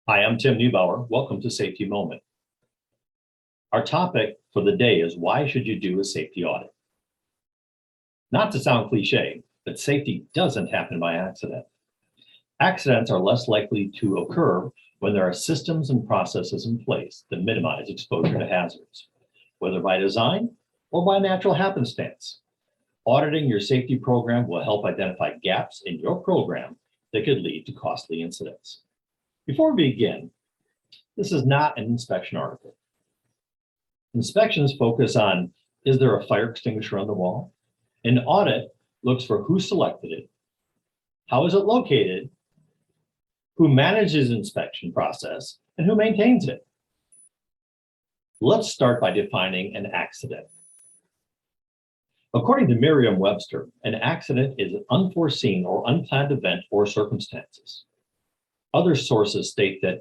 Hi, I'm Tim Neubauer. Welcome to Safety Moment. Our topic for the day is why should you do a safety audit? Not to sound cliche, but safety doesn't happen by accident. Accidents are less likely to occur when there are systems and processes in place that minimize exposure to hazards, whether by design or by natural happenstance. Auditing your safety program will help identify gaps in your program that could lead to costly incidents. Before we begin, this is not an inspection article. Inspections focus on, is there a fire extinguisher on the wall? An audit looks for who selected it, how is it located, who manages the inspection process, and who maintains it. Let's start by defining an accident. According to Merriam-Webster, an accident is an unforeseen or unplanned event or circumstances. Other sources state that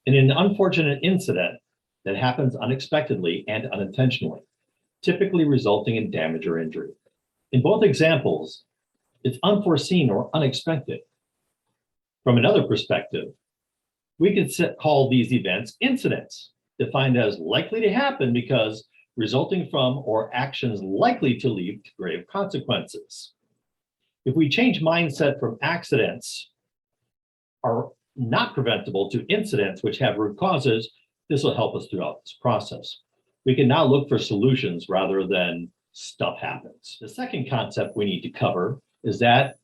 in an unfortunate incident that happens unexpectedly and unintentionally, typically resulting in damage or injury. In both examples, it's unforeseen or unexpected. From another perspective, we could call these events incidents, defined as likely to happen because resulting from or actions likely to lead to grave consequences. If we change mindset from accidents are not preventable to incidents which have root causes, this will help us throughout this process. We can now look for solutions rather than stuff happens. The second concept we need to cover is that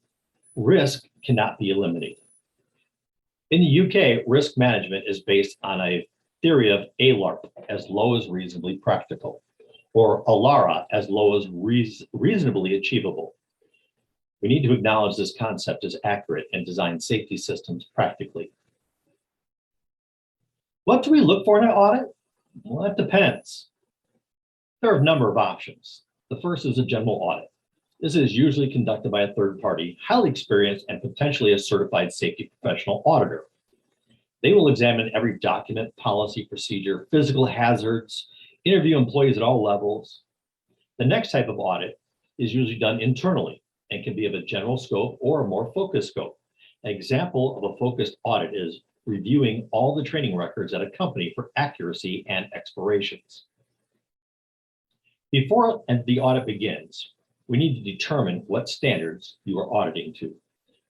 risk cannot be eliminated. In the UK, risk management is based on a theory of ALARP, as low as reasonably practical, or ALARA, as low as reasonably achievable. We need to acknowledge this concept is accurate and design safety systems practically. What do we look for in an audit? Well, that depends. There are a number of options. The first is a general audit. This is usually conducted by a third party, highly experienced and potentially a certified safety professional auditor. They will examine every document, policy, procedure, physical hazards, interview employees at all levels. The next type of audit is usually done internally and can be of a general scope or a more focused scope. An example of a focused audit is reviewing all the training records at a company for accuracy and expirations. Before the audit begins, we need to determine what standards you are auditing to.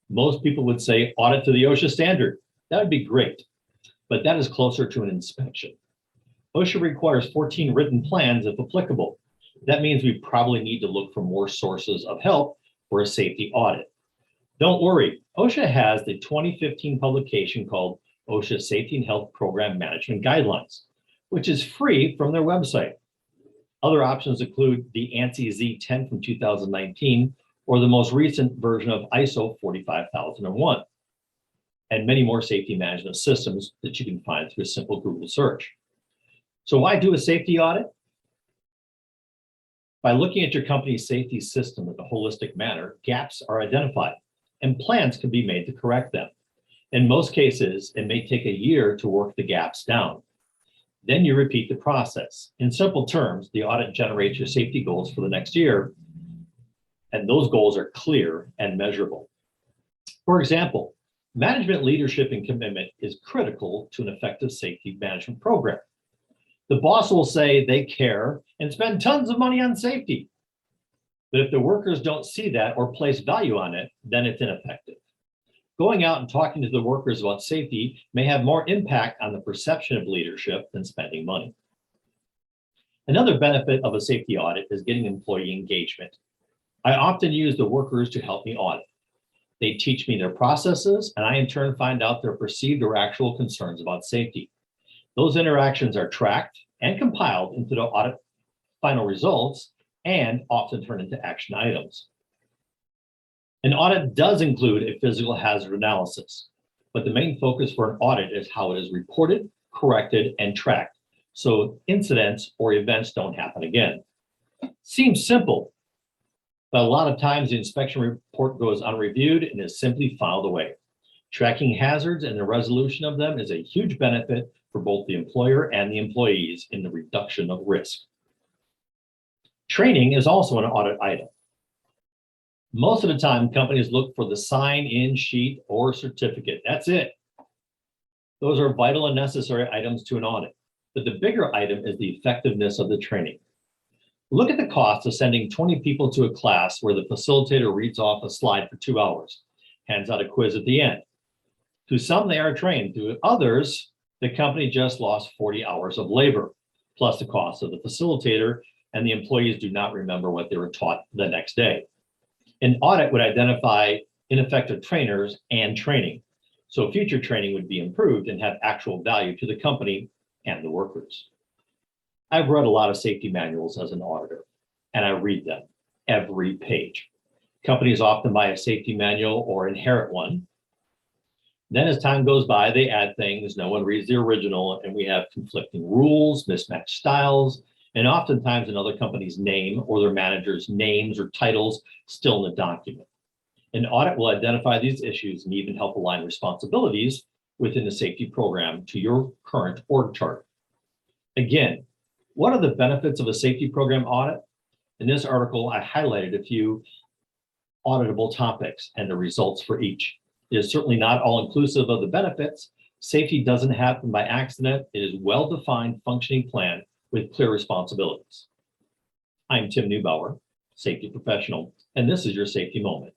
Most people would say audit to the OSHA standard. That would be great, but that is closer to an inspection. OSHA requires 14 written plans if applicable. That means we probably need to look for more sources of help for a safety audit. Don't worry, OSHA has the 2015 publication called OSHA Safety and Health Program Management Guidelines, which is free from their website. Other options include the ANSI Z10 from 2019 or the most recent version of ISO 45001, and many more safety management systems that you can find through a simple Google search. So why do a safety audit? By looking at your company's safety system in a holistic manner, gaps are identified and plans can be made to correct them. In most cases, it may take a year to work the gaps down. Then you repeat the process. In simple terms, the audit generates your safety goals for the next year, and those goals are clear and measurable. For example, management leadership and commitment is critical to an effective safety management program. The boss will say they care and spend tons of money on safety. But if the workers don't see that or place value on it, then it's ineffective. Going out and talking to the workers about safety may have more impact on the perception of leadership than spending money. Another benefit of a safety audit is getting employee engagement. I often use the workers to help me audit. They teach me their processes, and I in turn find out their perceived or actual concerns about safety. Those interactions are tracked and compiled into the audit final results and often turn into action items. An audit does include a physical hazard analysis, but the main focus for an audit is how it is reported, corrected, and tracked, so incidents or events don't happen again. Seems simple, but a lot of times the inspection report goes unreviewed and is simply filed away. Tracking hazards and the resolution of them is a huge benefit for both the employer and the employees in the reduction of risk. Training is also an audit item. Most of the time, companies look for the sign-in sheet or certificate. That's it. Those are vital and necessary items to an audit, but the bigger item is the effectiveness of the training. Look at the cost of sending 20 people to a class where the facilitator reads off a slide for 2 hours, hands out a quiz at the end. To some, they are trained. To others, the company just lost 40 hours of labor, plus the cost of the facilitator, and the employees do not remember what they were taught the next day. An audit would identify ineffective trainers and training, so future training would be improved and have actual value to the company and the workers. I've read a lot of safety manuals as an auditor, and I read them every page. Companies often buy a safety manual or inherit one. Then as time goes by, they add things, no one reads the original, and we have conflicting rules, mismatched styles, and oftentimes another company's name or their manager's names or titles still in the document. An audit will identify these issues and even help align responsibilities within the safety program to your current org chart. Again, what are the benefits of a safety program audit? In this article, I highlighted a few auditable topics and the results for each. It is certainly not all inclusive of the benefits. Safety doesn't happen by accident. It is a well-defined functioning plan with clear responsibilities. I'm Tim Neubauer, safety professional, and this is your safety moment.